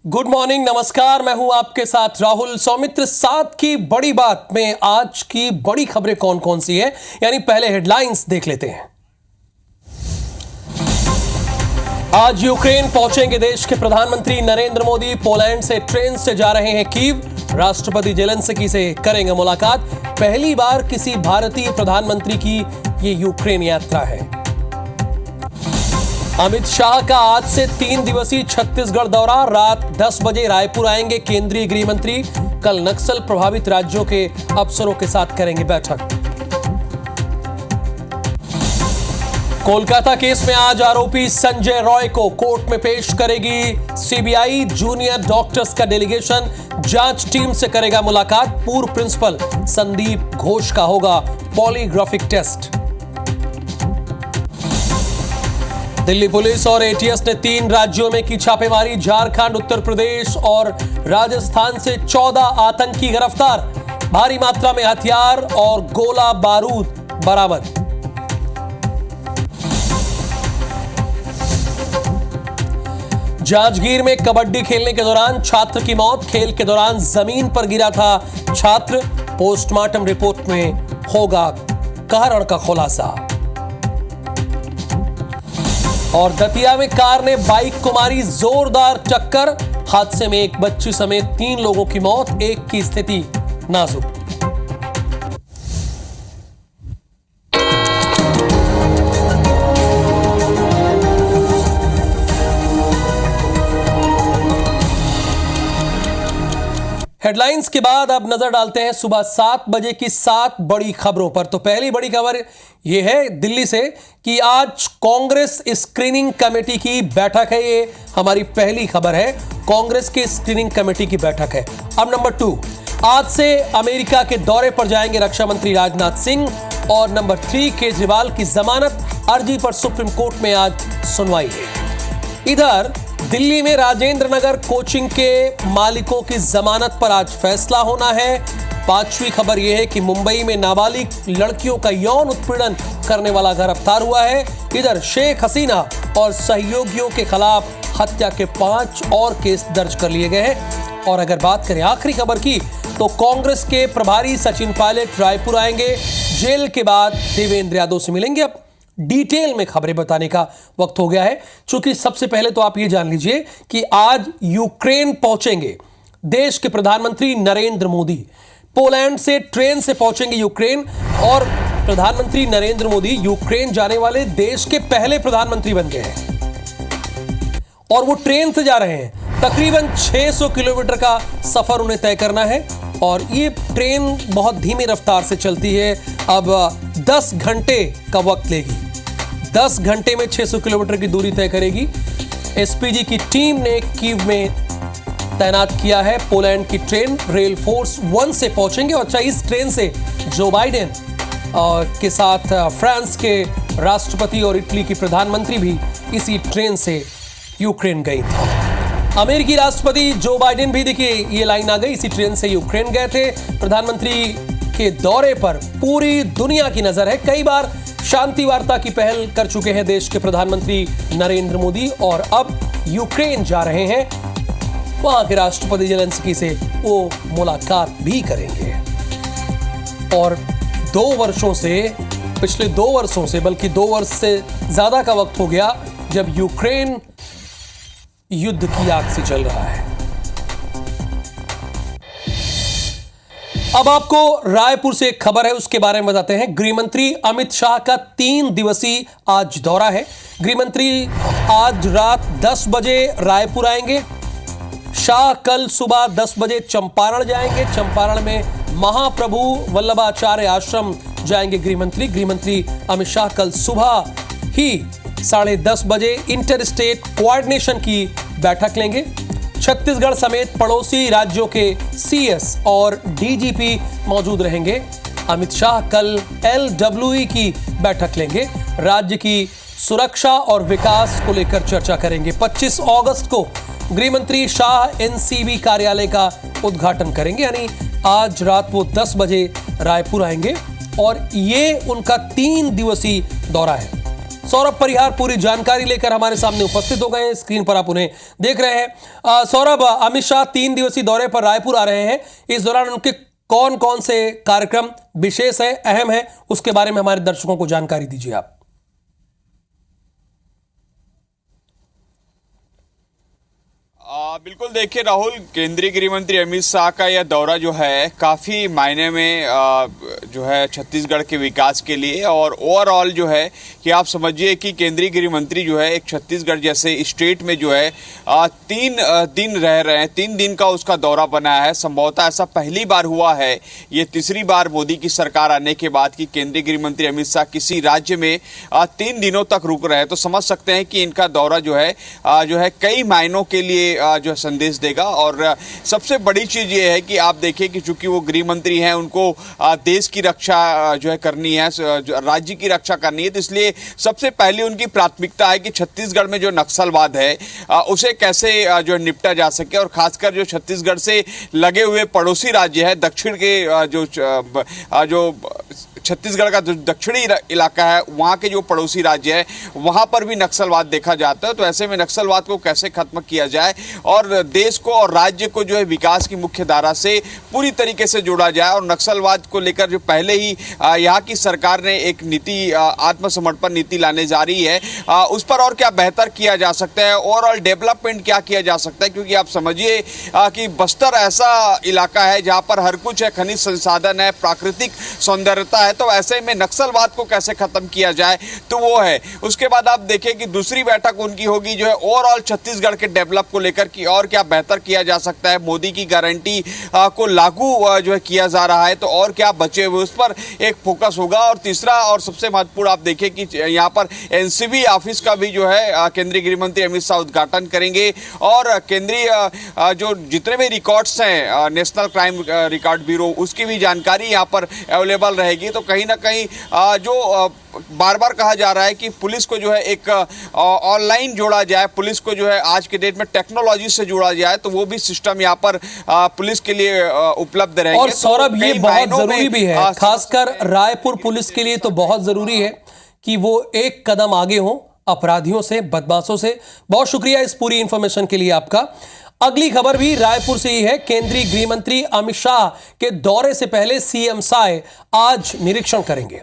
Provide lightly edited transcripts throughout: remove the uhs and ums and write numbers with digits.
Good morning, नमस्कार। मैं हूं आपके साथ राहुल। सौमित्र, साथ की बड़ी बात में आज की बड़ी खबरें कौन कौन सी है, यानी पहले हेडलाइंस देख लेते हैं। आज यूक्रेन पहुंचेंगे देश के प्रधानमंत्री नरेंद्र मोदी। पोलैंड से ट्रेन से जा रहे हैं कीव। राष्ट्रपति जेलेंस्की से करेंगे मुलाकात। पहली बार किसी भारतीय प्रधानमंत्री की ये यूक्रेन यात्रा है। अमित शाह का आज से 3 दिवसीय छत्तीसगढ़ दौरा। रात 10 बजे रायपुर आएंगे केंद्रीय गृह मंत्री। कल नक्सल प्रभावित राज्यों के अफसरों के साथ करेंगे बैठक। कोलकाता केस में आज आरोपी संजय रॉय को कोर्ट में पेश करेगी सीबीआई। जूनियर डॉक्टर्स का डेलीगेशन जांच टीम से करेगा मुलाकात। पूर्व प्रिंसिपल संदीप घोष का होगा पॉलीग्राफिक टेस्ट। दिल्ली पुलिस और एटीएस ने 3 राज्यों में की छापेमारी। झारखंड, उत्तर प्रदेश और राजस्थान से 14 आतंकी गिरफ्तार। भारी मात्रा में हथियार और गोला बारूद बरामद। जांजगीर में कबड्डी खेलने के दौरान छात्र की मौत। खेल के दौरान जमीन पर गिरा था छात्र। पोस्टमार्टम रिपोर्ट में होगा कारण का खुलासा। और दतिया में कार ने बाइक को मारी जोरदार टक्कर। हादसे में एक बच्ची समेत 3 लोगों की मौत, एक की स्थिति नाजुक। हेडलाइंस के बाद अब नजर डालते हैं सुबह 7 बजे की 7 बड़ी खबरों पर। तो पहली बड़ी खबर यह है दिल्ली से कि आज कांग्रेस स्क्रीनिंग कमेटी की बैठक है। ये हमारी पहली खबर है, कांग्रेस के स्क्रीनिंग कमेटी की बैठक है। अब नंबर 2, आज से अमेरिका के दौरे पर जाएंगे रक्षा मंत्री राजनाथ सिंह। और नंबर 3, केजरीवाल की जमानत अर्जी पर सुप्रीम कोर्ट में आज सुनवाई है। इधर दिल्ली में राजेंद्र नगर कोचिंग के मालिकों की जमानत पर आज फैसला होना है। 5वीं खबर यह है कि मुंबई में नाबालिग लड़कियों का यौन उत्पीड़न करने वाला गिरफ्तार हुआ है। इधर शेख हसीना और सहयोगियों के खिलाफ हत्या के 5 और केस दर्ज कर लिए गए हैं। और अगर बात करें आखिरी खबर की, तो कांग्रेस के प्रभारी सचिन पायलट रायपुर आएंगे। जेल के बाद देवेंद्र यादव से मिलेंगे। अब डिटेल में खबरें बताने का वक्त हो गया है। चूंकि सबसे पहले तो आप ये जान लीजिए कि आज यूक्रेन पहुंचेंगे देश के प्रधानमंत्री नरेंद्र मोदी। पोलैंड से ट्रेन से पहुंचेंगे यूक्रेन। और प्रधानमंत्री नरेंद्र मोदी यूक्रेन जाने वाले देश के पहले प्रधानमंत्री बन गए हैं और वो ट्रेन से जा रहे हैं। तकरीबन 600 किलोमीटर का सफर उन्हें तय करना है और ये ट्रेन बहुत धीमी रफ्तार से चलती है। अब 10 घंटे का वक्त लेगी। 10 घंटे में 600 किलोमीटर की दूरी तय करेगी। एसपीजी की टीम ने कीव में तैनात किया है। पोलैंड की ट्रेन रेल फोर्स 1 से पहुंचेंगे। और अच्छा, इस ट्रेन से जो बाइडेन के साथ फ्रांस के राष्ट्रपति और इटली की प्रधानमंत्री भी इसी ट्रेन से यूक्रेन गई थी। अमेरिकी राष्ट्रपति जो बाइडेन भी, देखिए ये लाइन आ गई, इसी ट्रेन से यूक्रेन गए थे। प्रधानमंत्री के दौरे पर पूरी दुनिया की नजर है। कई बार शांति वार्ता की पहल कर चुके हैं देश के प्रधानमंत्री नरेंद्र मोदी और अब यूक्रेन जा रहे हैं। वहां के राष्ट्रपति जेलेंस्की से वो मुलाकात भी करेंगे। और 2 वर्षों से, पिछले 2 वर्षों से, बल्कि 2 वर्ष से ज्यादा का वक्त हो गया जब यूक्रेन युद्ध की आग से चल रहा है। अब आपको रायपुर से एक खबर है, उसके बारे में बताते हैं। गृहमंत्री अमित शाह का 3 दिवसीय आज दौरा है। गृहमंत्री आज रात 10 बजे रायपुर आएंगे। शाह कल सुबह 10 बजे चंपारण जाएंगे। चंपारण में महाप्रभु वल्लभाचार्य आश्रम जाएंगे गृहमंत्री अमित शाह कल सुबह ही 10:30 बजे इंटर स्टेट कोऑर्डिनेशन की बैठक लेंगे। छत्तीसगढ़ समेत पड़ोसी राज्यों के सीएस और डीजीपी मौजूद रहेंगे। अमित शाह कल एलडब्ल्यूई की बैठक लेंगे। राज्य की सुरक्षा और विकास को लेकर चर्चा करेंगे। 25 अगस्त को गृहमंत्री शाह एनसीबी कार्यालय का उद्घाटन करेंगे। यानी आज रात वो 10 बजे रायपुर आएंगे और ये उनका 3 दिवसीय दौरा है। सौरभ परिहार पूरी जानकारी लेकर हमारे सामने उपस्थित हो गए हैं। स्क्रीन पर आप उन्हें देख रहे हैं। सौरभ, अमित शाह 3 दिवसीय दौरे पर रायपुर आ रहे हैं। इस दौरान उनके कौन कौन से कार्यक्रम विशेष है, अहम है, उसके बारे में हमारे दर्शकों को जानकारी दीजिए आप। बिल्कुल, देखिए राहुल, केंद्रीय गृह मंत्री अमित शाह का यह दौरा जो है काफ़ी मायने में जो है छत्तीसगढ़ के विकास के लिए, और ओवरऑल जो है कि आप समझिए कि केंद्रीय गृह मंत्री जो है एक छत्तीसगढ़ जैसे स्टेट में जो है 3 दिन रह रहे हैं। 3 दिन का उसका दौरा बनाया है। संभवतः ऐसा पहली बार हुआ है, ये तीसरी बार मोदी की सरकार आने के बाद कि केंद्रीय गृह मंत्री अमित शाह किसी राज्य में 3 दिनों तक रुक रहे हैं। तो समझ सकते हैं कि इनका दौरा जो है कई मायनों के लिए जो संदेश देगा। और सबसे बड़ी चीज ये है कि आप देखिए कि चूंकि वो गृह मंत्री हैं, उनको देश की रक्षा जो है करनी है, राज्य की रक्षा करनी है, तो इसलिए सबसे पहले उनकी प्राथमिकता है कि छत्तीसगढ़ में जो नक्सलवाद है उसे कैसे जो निपटा जा सके। और खासकर जो छत्तीसगढ़ से लगे हुए पड़ोसी राज्य है, दक्षिण के जो छत्तीसगढ़ का जो दक्षिणी इलाका है, वहाँ के जो पड़ोसी राज्य है, वहाँ पर भी नक्सलवाद देखा जाता है। तो ऐसे में नक्सलवाद को कैसे खत्म किया जाए और देश को और राज्य को जो है विकास की मुख्य धारा से पूरी तरीके से जोड़ा जाए, और नक्सलवाद को लेकर जो पहले ही यहाँ की सरकार ने एक नीति, आत्मसमर्पण नीति लाने जा रही है, उस पर और क्या बेहतर किया जा सकता है, ओवरऑल डेवलपमेंट क्या किया जा सकता है। क्योंकि आप समझिए कि बस्तर ऐसा इलाका है जहाँ पर हर कुछ है, खनिज संसाधन है, प्राकृतिक सौंदर्यता है। तो ऐसे में नक्सलवाद को कैसे खत्म किया जाए, तो वो है। उसके बाद आप देखें कि दूसरी बैठक उनकी होगी जो है ओवरऑल छत्तीसगढ़ के डेवलप को लेकर कि और क्या बेहतर किया जा सकता है। मोदी की गारंटी को लागू जो है किया जा रहा है, तो और क्या बचे हुए, उस पर एक फोकस होगा। और तीसरा और सबसे महत्वपूर्ण आप देखें कि यहाँ पर एनसीबी ऑफिस का भी जो है केंद्रीय गृह मंत्री अमित शाह उद्घाटन करेंगे। और केंद्रीय जो जितने भी रिकॉर्ड्स हैं, नेशनल क्राइम रिकॉर्ड ब्यूरो, उसकी भी जानकारी यहाँ पर अवेलेबल रहेगी। तो कहीं ना कहीं जो बार बार कहा जा रहा है कि पुलिस को जो है एक ऑनलाइन जोड़ा जाए, पुलिस को जो है आज के डेट में टेक्नोलॉजी से जोड़ा जाए, तो वो भी सिस्टम यहाँ पर पुलिस के लिए उपलब्ध रहेंगे। और सौरभ, ये बहुत जरूरी भी है, खासकर रायपुर पुलिस के लिए तो बहुत जरूरी है कि वो एक कदम आगे हो अपराधियों से, बदमाशों से। बहुत शुक्रिया इस पूरी इंफॉर्मेशन के लिए आपका। अगली खबर भी रायपुर से ही है। केंद्रीय गृह मंत्री अमित शाह के दौरे से पहले सीएम साय आज निरीक्षण करेंगे।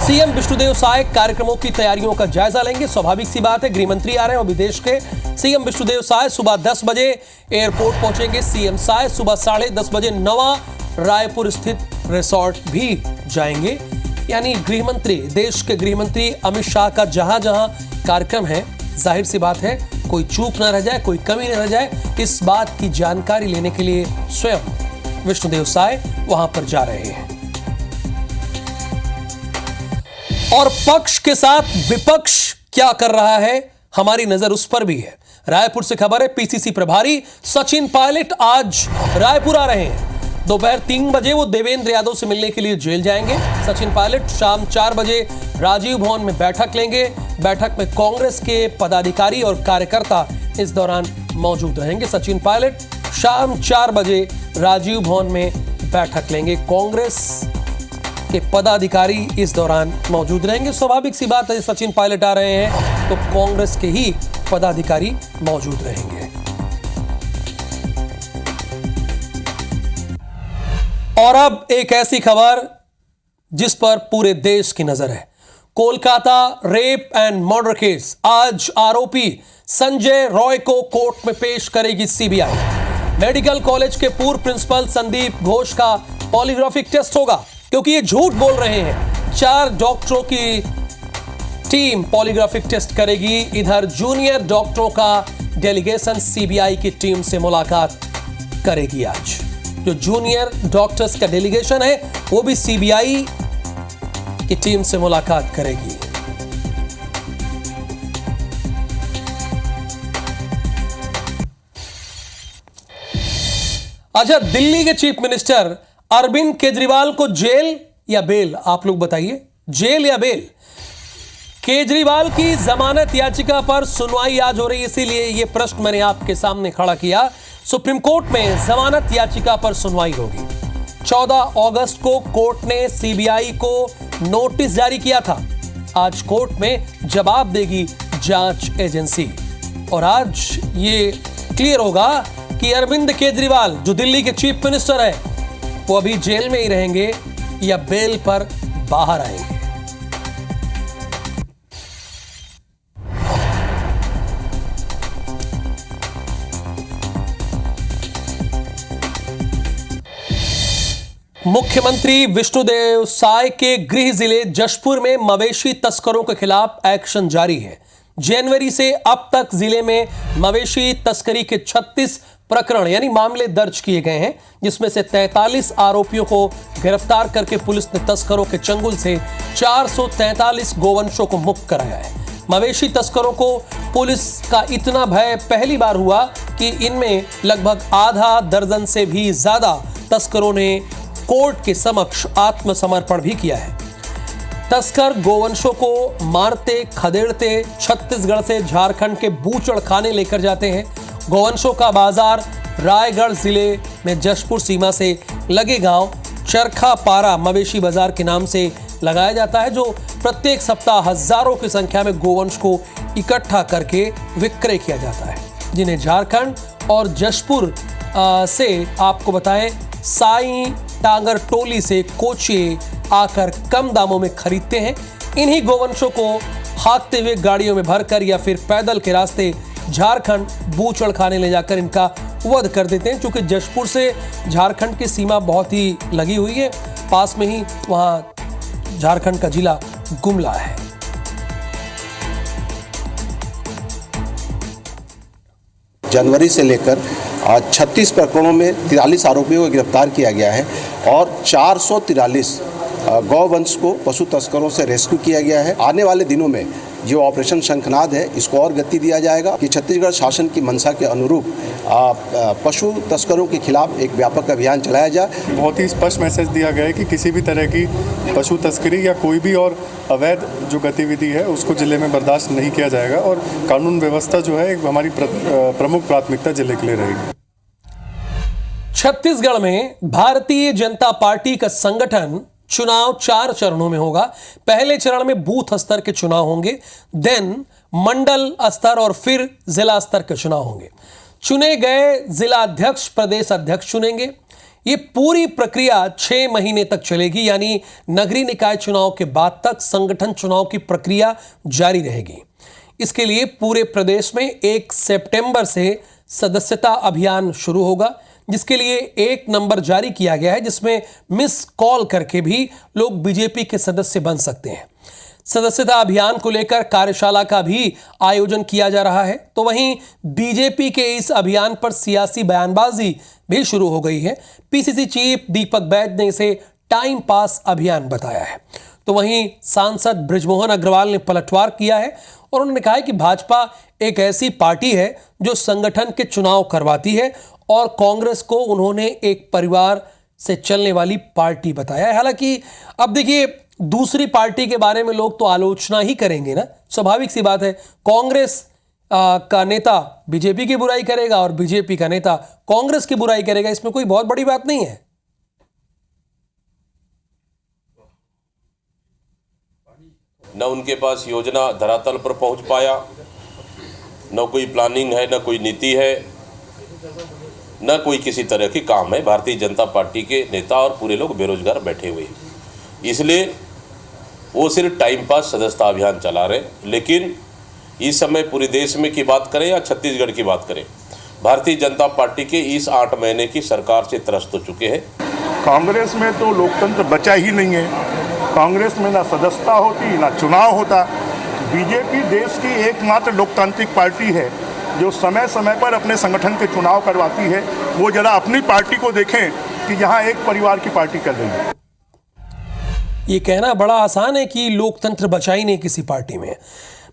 सीएम विष्णुदेव साय कार्यक्रमों की तैयारियों का जायजा लेंगे। स्वाभाविक सी बात है, गृह मंत्री आ रहे हैं और विदेश के। सीएम विष्णुदेव साय सुबह 10 बजे एयरपोर्ट पहुंचेंगे। सीएम साय सुबह 10:30 बजे नवा रायपुर स्थित रिसोर्ट भी जाएंगे। यानी गृह मंत्री, देश के गृह मंत्री अमित शाह का जहां जहां कार्यक्रम है, जाहिर सी बात है कोई चूक ना रह जाए, कोई कमी ना रह जाए, इस बात की जानकारी लेने के लिए स्वयं विष्णुदेव साय वहां पर जा रहे हैं। और पक्ष के साथ विपक्ष क्या कर रहा है, हमारी नजर उस पर भी है। रायपुर से खबर है, पीसीसी प्रभारी सचिन पायलट आज रायपुर आ रहे हैं। दोपहर 3 बजे वो देवेंद्र यादव से मिलने के लिए जेल जाएंगे। सचिन पायलट शाम 4 बजे राजीव भवन में बैठक लेंगे। बैठक में कांग्रेस के पदाधिकारी और कार्यकर्ता इस दौरान मौजूद रहेंगे। सचिन पायलट शाम 4 बजे राजीव भवन में बैठक लेंगे। कांग्रेस के पदाधिकारी इस दौरान मौजूद रहेंगे। स्वाभाविक सी बात है, सचिन पायलट आ रहे हैं तो कांग्रेस के ही पदाधिकारी मौजूद रहेंगे। और अब एक ऐसी खबर जिस पर पूरे देश की नजर है। Kolkata rape and murder case, आज आरोपी संजय रॉय को कोर्ट में पेश करेगी सीबीआई। मेडिकल कॉलेज के पूर्व प्रिंसिपल संदीप घोष का पॉलीग्राफिक टेस्ट होगा, क्योंकि ये झूठ बोल रहे हैं। 4 डॉक्टरों की टीम पॉलीग्राफिक टेस्ट करेगी। इधर जूनियर डॉक्टरों का डेलीगेशन सीबीआई की टीम से मुलाकात करेगी। आज जो जूनियर डॉक्टर्स का डेलीगेशन है वो भी सीबीआई की टीम से मुलाकात करेगी। अच्छा, दिल्ली के चीफ मिनिस्टर अरविंद केजरीवाल को जेल या बेल, आप लोग बताइए, जेल या बेल? केजरीवाल की जमानत याचिका पर सुनवाई आज हो रही है, इसीलिए यह प्रश्न मैंने आपके सामने खड़ा किया। सुप्रीम कोर्ट में जमानत याचिका पर सुनवाई होगी। 14 अगस्त को कोर्ट ने सीबीआई को नोटिस जारी किया था। आज कोर्ट में जवाब देगी जांच एजेंसी। और आज ये क्लियर होगा कि अरविंद केजरीवाल जो दिल्ली के चीफ मिनिस्टर हैं वो अभी जेल में ही रहेंगे या बेल पर बाहर आएंगे। मुख्यमंत्री विष्णुदेव साय के गृह जिले जशपुर में मवेशी तस्करों के खिलाफ एक्शन जारी है। जनवरी से अब तक जिले में मवेशी तस्करी के 36 प्रकरण यानी मामले दर्ज किए गए हैं, जिसमें से 43 आरोपियों को गिरफ्तार करके पुलिस ने तस्करों के चंगुल से 443 गोवंशों को मुक्त कराया है। मवेशी तस्करों को पुलिस का इतना भय पहली बार हुआ कि इनमें लगभग आधा दर्जन से भी ज्यादा तस्करों ने कोर्ट के समक्ष आत्मसमर्पण भी किया है। तस्कर गोवंशों को मारते खदेड़ते छत्तीसगढ़ से झारखंड के बूचड़ खाने लेकर जाते हैं। गोवंशों का बाजार रायगढ़ जिले में जशपुर सीमा से लगे गांव चरखापारा मवेशी बाजार के नाम से लगाया जाता है, जो प्रत्येक सप्ताह हजारों की संख्या में गोवंश को इकट्ठा करके विक्रय किया जाता है, जिन्हें झारखंड और जशपुर से आपको बताएं साई टांगर टोली से कोचिए आकर कम दामों में खरीदते हैं। इन्हीं गोवंशों को हाँकते हुए गाड़ियों में भरकर या फिर पैदल के रास्ते झारखंड बूचड़ खाने ले जाकर इनका वध कर देते हैं। क्योंकि जशपुर से झारखंड की सीमा बहुत ही लगी हुई है, पास में ही वहां झारखंड का जिला गुमला है। जनवरी से लेकर 36 प्रकरणों में 43 आरोपियों को गिरफ्तार किया गया है और 443 गौवंश को पशु तस्करों से रेस्क्यू किया गया है। आने वाले दिनों में जो ऑपरेशन शंखनाद है इसको और गति दिया जाएगा कि छत्तीसगढ़ शासन की मंशा के अनुरूप पशु तस्करों के खिलाफ एक व्यापक अभियान चलाया जाए। बहुत ही स्पष्ट मैसेज दिया गया है कि किसी भी तरह की पशु तस्करी या कोई भी और अवैध जो गतिविधि है उसको जिले में बर्दाश्त नहीं किया जाएगा और कानून व्यवस्था जो है हमारी प्रमुख प्राथमिकता जिले के लिए रहेगी। छत्तीसगढ़ में भारतीय जनता पार्टी का संगठन चुनाव 4 चरणों में होगा। पहले चरण में बूथ स्तर के चुनाव होंगे, देन मंडल स्तर और फिर जिला स्तर के चुनाव होंगे। चुने गए जिला अध्यक्ष प्रदेश अध्यक्ष चुनेंगे। ये पूरी प्रक्रिया 6 महीने तक चलेगी, यानी नगरीय निकाय चुनाव के बाद तक संगठन चुनाव की प्रक्रिया जारी रहेगी। इसके लिए पूरे प्रदेश में 1 सितंबर से सदस्यता अभियान शुरू होगा, जिसके लिए 1 नंबर जारी किया गया है, जिसमें मिस कॉल करके भी लोग बीजेपी के सदस्य बन सकते हैं। सदस्यता अभियान को लेकर कार्यशाला का भी आयोजन किया जा रहा है। तो वहीं बीजेपी के इस अभियान पर सियासी बयानबाजी भी शुरू हो गई है। पीसीसी चीफ दीपक बैद ने इसे टाइम पास अभियान बताया है। तो वहीं सांसद बृजमोहन अग्रवाल ने पलटवार किया है और उन्होंने कहा है कि भाजपा एक ऐसी पार्टी है जो संगठन के चुनाव करवाती है और कांग्रेस को उन्होंने एक परिवार से चलने वाली पार्टी बताया है। हालांकि अब देखिए, दूसरी पार्टी के बारे में लोग तो आलोचना ही करेंगे ना, स्वाभाविक सी बात है। कांग्रेस का नेता बीजेपी की बुराई करेगा और बीजेपी का नेता कांग्रेस की बुराई करेगा, इसमें कोई बहुत बड़ी बात नहीं है। न उनके पास योजना धरातल पर पहुंच पाया, न कोई प्लानिंग है, न कोई नीति है, न कोई किसी तरह की काम है। भारतीय जनता पार्टी के नेता और पूरे लोग बेरोजगार बैठे हुए हैं, इसलिए वो सिर्फ टाइम पास सदस्यता अभियान चला रहे। लेकिन इस समय पूरे देश में की बात करें या छत्तीसगढ़ की बात करें, भारतीय जनता पार्टी के इस 8 महीने की सरकार से त्रस्त हो चुके हैं। कांग्रेस में तो लोकतंत्र बचा ही नहीं है। कांग्रेस में ना सदस्यता होती ना चुनाव होता। बीजेपी देश की एकमात्र लोकतांत्रिक पार्टी है जो समय समय पर अपने संगठन के चुनाव करवाती है। वो जरा अपनी पार्टी को देखें कि यहाँ एक परिवार की पार्टी कर रही है। ये कहना बड़ा आसान है कि लोकतंत्र बचा ही नहीं किसी पार्टी में।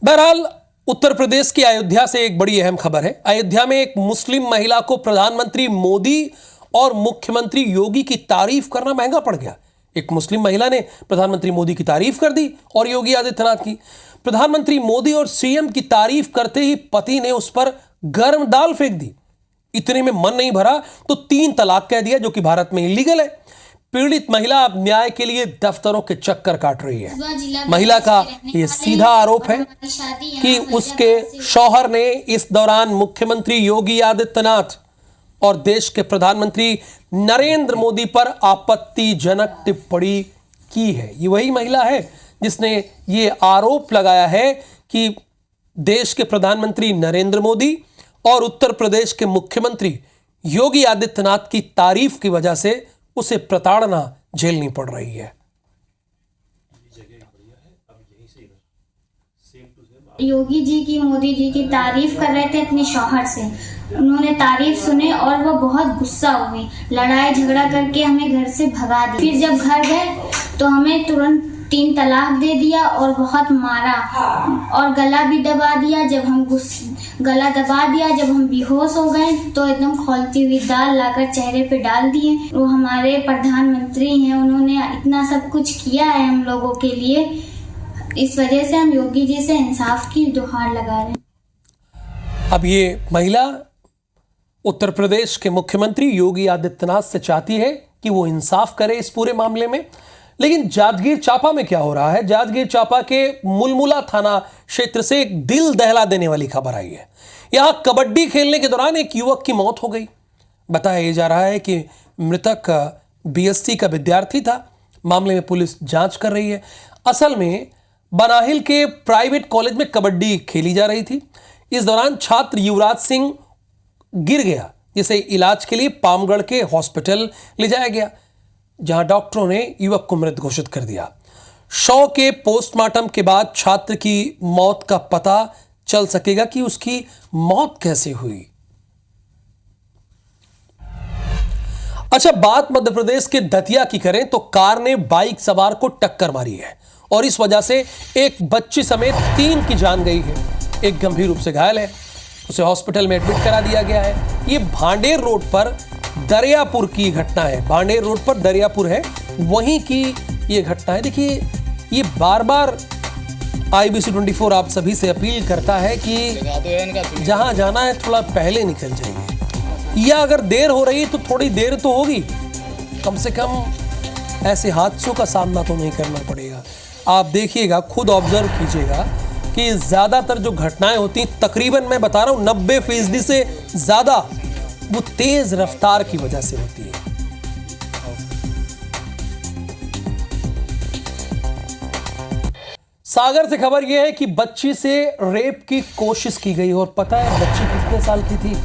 बहरहाल, उत्तर प्रदेश की अयोध्या से एक बड़ी अहम खबर है। अयोध्या में एक मुस्लिम महिला को प्रधानमंत्री मोदी और मुख्यमंत्री योगी की तारीफ करना महंगा पड़ गया। एक मुस्लिम महिला ने प्रधानमंत्री मोदी की तारीफ कर दी और योगी आदित्यनाथ की। प्रधानमंत्री मोदी और सीएम की तारीफ करते ही पति ने उस पर गर्म दाल फेंक दी। इतने में मन नहीं भरा तो 3 तलाक कह दिया, जो कि भारत में इलीगल है। पीड़ित महिला अब न्याय के लिए दफ्तरों के चक्कर काट रही है। महिला का यह सीधा आरोप है कि उसके शौहर ने इस दौरान मुख्यमंत्री योगी आदित्यनाथ और देश के प्रधानमंत्री नरेंद्र मोदी पर आपत्तिजनक टिप्पणी की है। ये वही महिला है जिसने ये आरोप लगाया है कि देश के प्रधानमंत्री नरेंद्र मोदी और उत्तर प्रदेश के मुख्यमंत्री योगी आदित्यनाथ की तारीफ की वजह से उसे प्रताड़ना झेलनी पड़ रही है। योगी जी की, मोदी जी की तारीफ कर रहे थे अपने शौहर से। उन्होंने तारीफ सुने और वो बहुत गुस्सा हुए, लड़ाई झगड़ा करके हमें घर से भगा दिया। फिर जब घर गए तो हमें तुरंत 3 तलाक दे दिया और बहुत मारा और गला भी दबा दिया। जब हम बेहोश हो गए तो एकदम खौलती हुई दाल लाकर चेहरे पे डाल दिए। वो हमारे प्रधानमंत्री हैं, उन्होंने इतना सब कुछ किया है हम लोगों के लिए। इस वजह से हम योगी जी से इंसाफ की गुहार लगा रहे हैं। अब ये महिला उत्तर प्रदेश के मुख्यमंत्री योगी आदित्यनाथ से चाहती है कि वो इंसाफ करे इस पूरे मामले में। लेकिन जांजगीर चांपा में क्या हो रहा है? जांजगीर चांपा के मुलमुला थाना क्षेत्र से एक दिल दहला देने वाली खबर आई है। यहां कबड्डी खेलने के दौरान एक युवक की मौत हो गई। बताया जा रहा है कि मृतक बीएससी का विद्यार्थी था। मामले में पुलिस जांच कर रही है। असल में बनाहिल के प्राइवेट कॉलेज में कबड्डी खेली जा रही थी। इस दौरान छात्र युवराज सिंह गिर गया, जिसे इलाज के लिए पामगढ़ के हॉस्पिटल ले जाया गया, जहां डॉक्टरों ने युवक को मृत घोषित कर दिया। शव के पोस्टमार्टम के बाद छात्र की मौत का पता चल सकेगा कि उसकी मौत कैसे हुई। अच्छा, बात मध्य प्रदेश के दतिया की करें तो कार ने बाइक सवार को टक्कर मारी है और इस वजह से एक बच्ची समेत 3 की जान गई है। एक गंभीर रूप से घायल है, उसे हॉस्पिटल में एडमिट करा दिया गया है। ये भांडेर रोड पर दरियापुर की घटना है। भांडेर रोड पर दरियापुर है, वहीं की ये घटना है। देखिए, ये बार बार IBC 24 आप सभी से अपील करता है कि जहां जाना है थोड़ा पहले निकल जाइए, या अगर देर हो रही है तो थोड़ी देर तो होगी, कम से कम ऐसे हादसों का सामना तो नहीं करना पड़ेगा। आप देखिएगा, खुद ऑब्जर्व कीजिएगा कि ज़्यादातर जो घटनाएं होती, तकरीबन मैं बता रहा हूँ 90% से ज़्यादा वो तेज रफ्तार की वजह से होती है। सागर से खबर यह है कि बच्ची से रेप की कोशिश की गई और पता है बच्ची कितने साल की थी?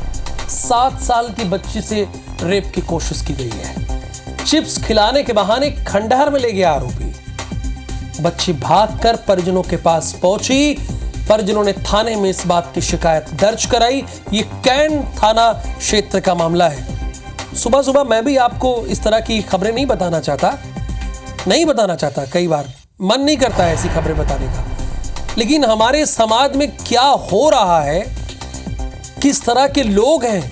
7 साल की बच्ची से रेप की कोशिश की गई है। चिप्स खिलाने के बहाने खंडहर में ले गया आरोपी। बच्ची भागकर परिजनों के पास पहुंची। परिजनों ने थाने में इस बात की शिकायत दर्ज कराई। ये कैंट थाना क्षेत्र का मामला है। सुबह सुबह मैं भी आपको इस तरह की खबरें नहीं बताना चाहता, कई बार मन नहीं करता है ऐसी खबरें बताने का, लेकिन हमारे समाज में क्या हो रहा है, किस तरह के लोग हैं,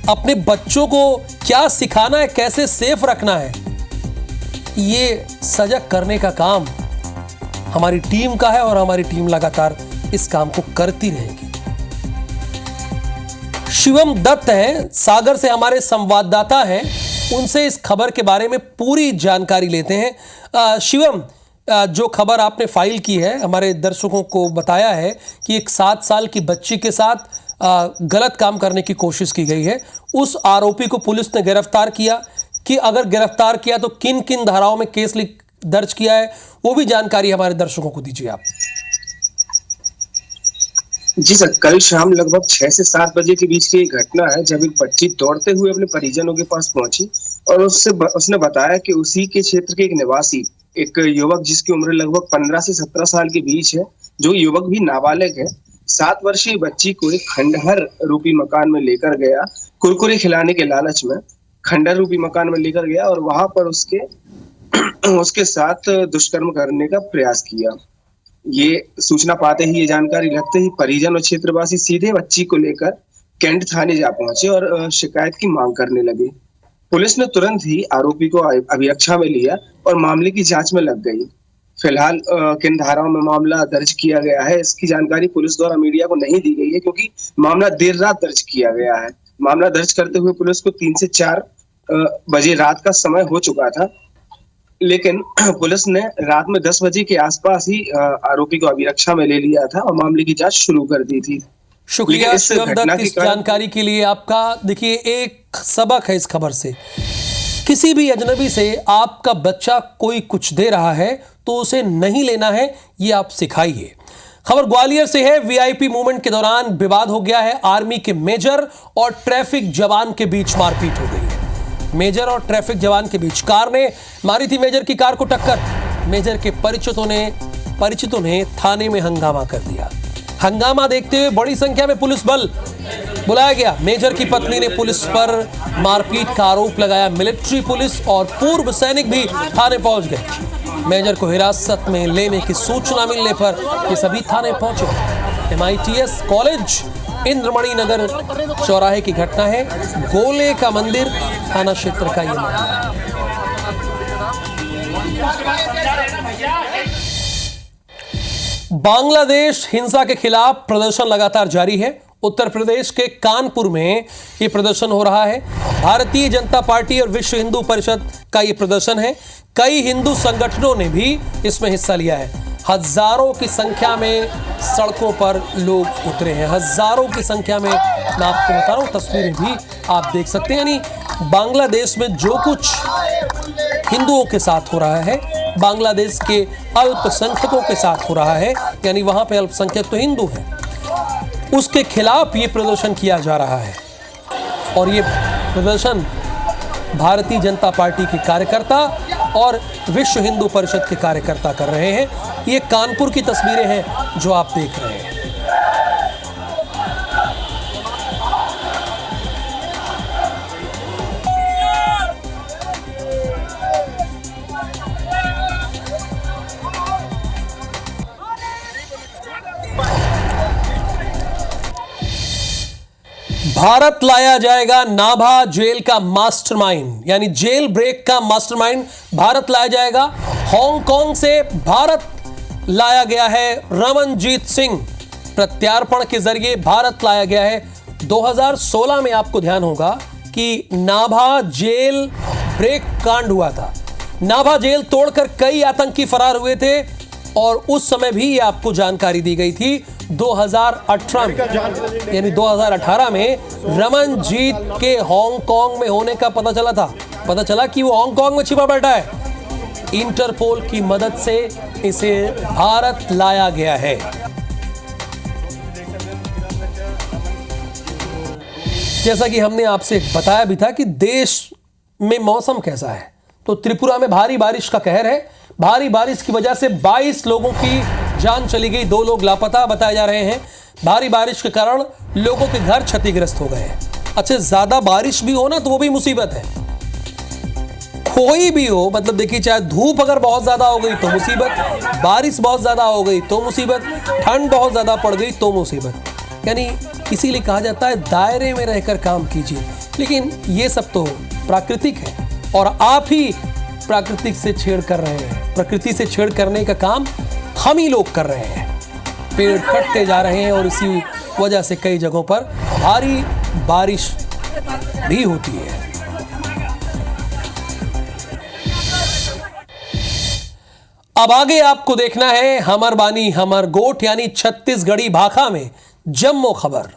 अपने बच्चों को क्या सिखाना है, कैसे सेफ रखना है, ये सजग करने का काम हमारी टीम का है और हमारी टीम लगातार इस काम को करती रहेगी। शिवम दत्त हैं, सागर से हमारे संवाददाता हैं, उनसे इस खबर के बारे में पूरी जानकारी लेते हैं। शिवम, जो खबर आपने फाइल की है, हमारे दर्शकों को बताया है कि एक 7 साल की बच्ची के साथ गलत काम करने की कोशिश की गई है। उस आरोपी को पुलिस ने गिरफ्तार किया कि अगर गिरफ्तार किया तो किन किन धाराओं में केस दर्ज किया है, वो भी जानकारी हमारे दर्शकों को दीजिए आप। जी सर, कल शाम लगभग 6 से 7 बजे के बीच की एक घटना है, जब एक बच्ची दौड़ते हुए अपने परिजनों के पास पहुंची और उसने बताया कि उसी के क्षेत्र के एक निवासी, एक युवक जिसकी उम्र लगभग 15 से 17 साल के बीच है, जो युवक भी नाबालिग है, 7 वर्षीय बच्ची को एक खंडहर रूपी मकान में लेकर गया। कुरकुरे खिलाने के लालच में खंडहर रूपी मकान में लेकर गया और वहां पर उसके साथ दुष्कर्म करने का प्रयास किया। ये सूचना पाते ही, ये जानकारी लगते ही परिजन और क्षेत्रवासी सीधे बच्ची को लेकर कैंट थाने जा पहुंचे और शिकायत की मांग करने लगे। पुलिस ने तुरंत ही आरोपी को अभिरक्षा में लिया और मामले की जांच में लग गई। फिलहाल किन धाराओं में मामला दर्ज किया गया है, इसकी जानकारी पुलिस द्वारा मीडिया को नहीं दी गई है, क्योंकि मामला देर रात दर्ज किया गया है। मामला दर्ज करते हुए पुलिस को 3 से 4 बजे रात का समय हो चुका था, लेकिन पुलिस ने रात में 10 बजे के आसपास ही आरोपी को अभिरक्षा में ले लिया था और मामले की जांच शुरू कर दी थी। शुक्रिया शिवम दत्त इस जानकारी के लिए आपका। देखिए, एक सबक है इस खबर से, किसी भी अजनबी से आपका बच्चा कोई कुछ दे रहा है तो उसे नहीं लेना है, ये आप सिखाइए। खबर ग्वालियर से है। वीआईपी मूवमेंट के दौरान विवाद हो गया है। आर्मी के मेजर और ट्रैफिक जवान के बीच मारपीट हो गई है। मेजर और ट्रैफिक जवान के बीच कार ने मारी थी मेजर की कार को टक्कर। मेजर के परिचितों ने थाने में हंगामा कर दिया। हंगामा देखते हुए बड़ी संख्या में पुलिस बल बुलाया गया। मेजर की पत्नी ने पुलिस पर मारपीट का आरोप लगाया। मिलिट्री पुलिस और पूर्व सैनिक भी थाने पहुंच गए। मेजर को हिरासत में लेने की सूचना मिलने पर ये सभी थाने पहुंचे। MITS कॉलेज इंद्रमणि नगर चौराहे की घटना है। गोले का मंदिर थाना क्षेत्र का ये मामला है। बांग्लादेश हिंसा के खिलाफ प्रदर्शन लगातार जारी है। उत्तर प्रदेश के कानपुर में ये प्रदर्शन हो रहा है। भारतीय जनता पार्टी और विश्व हिंदू परिषद का ये प्रदर्शन है। कई हिंदू संगठनों ने भी इसमें हिस्सा लिया है। हजारों की संख्या में सड़कों पर लोग उतरे हैं। हजारों की संख्या में, मैं आपको बता रहा हूं, तस्वीरें भी आप देख सकते हैं। यानी बांग्लादेश में जो कुछ हिंदुओं के साथ हो रहा है, बांग्लादेश के अल्पसंख्यकों के साथ हो रहा है, यानी वहां पे अल्पसंख्यक तो हिंदू हैं, उसके खिलाफ ये प्रदर्शन किया जा रहा है। और ये प्रदर्शन भारतीय जनता पार्टी के कार्यकर्ता और विश्व हिंदू परिषद के कार्यकर्ता कर रहे हैं। ये कानपुर की तस्वीरें हैं जो आप देख रहे हैं। भारत लाया जाएगा नाभा जेल का मास्टरमाइंड, यानी जेल ब्रेक का मास्टरमाइंड भारत लाया जाएगा। हांगकांग से भारत लाया गया है रमनजीत सिंह। प्रत्यार्पण के जरिए भारत लाया गया है। 2016 में आपको ध्यान होगा कि नाभा जेल ब्रेक कांड हुआ था। नाभा जेल तोड़कर कई आतंकी फरार हुए थे और उस समय भी ये आपको जानकारी दी गई थी। 2018 में, यानी 2018 में रमनजीत के हांगकांग में होने का पता चला था। पता चला कि वो हांगकांग में छिपा बैठा है। इंटरपोल की मदद से इसे भारत लाया गया है। जैसा कि हमने आपसे बताया भी था कि देश में मौसम कैसा है, तो त्रिपुरा में भारी बारिश का कहर है। भारी बारिश की वजह से 22 लोगों की जान चली गई, 2 लोग लापता बताए जा रहे हैं। भारी बारिश के कारण लोगों के घर क्षतिग्रस्त हो गए हैं। अच्छा, ज्यादा बारिश भी हो ना तो वो भी मुसीबत है। कोई भी हो, मतलब देखिए, चाहे धूप अगर बहुत ज्यादा हो गई तो मुसीबत, बारिश बहुत ज्यादा हो गई तो मुसीबत, ठंड बहुत ज्यादा पड़ गई तो मुसीबत। यानी इसीलिए कहा जाता है दायरे में रहकर काम कीजिए। लेकिन ये सब तो प्राकृतिक है और आप ही प्राकृतिक से छेड़ कर रहे हैं। प्रकृति से छेड़ करने का काम हम ही लोग कर रहे हैं। पेड़ कटते जा रहे हैं और इसी वजह से कई जगहों पर भारी बारिश भी होती है। अब आगे आपको देखना है हमर बानी हमर गोठ, यानी छत्तीसगढ़ी भाषा में जम्मो खबर।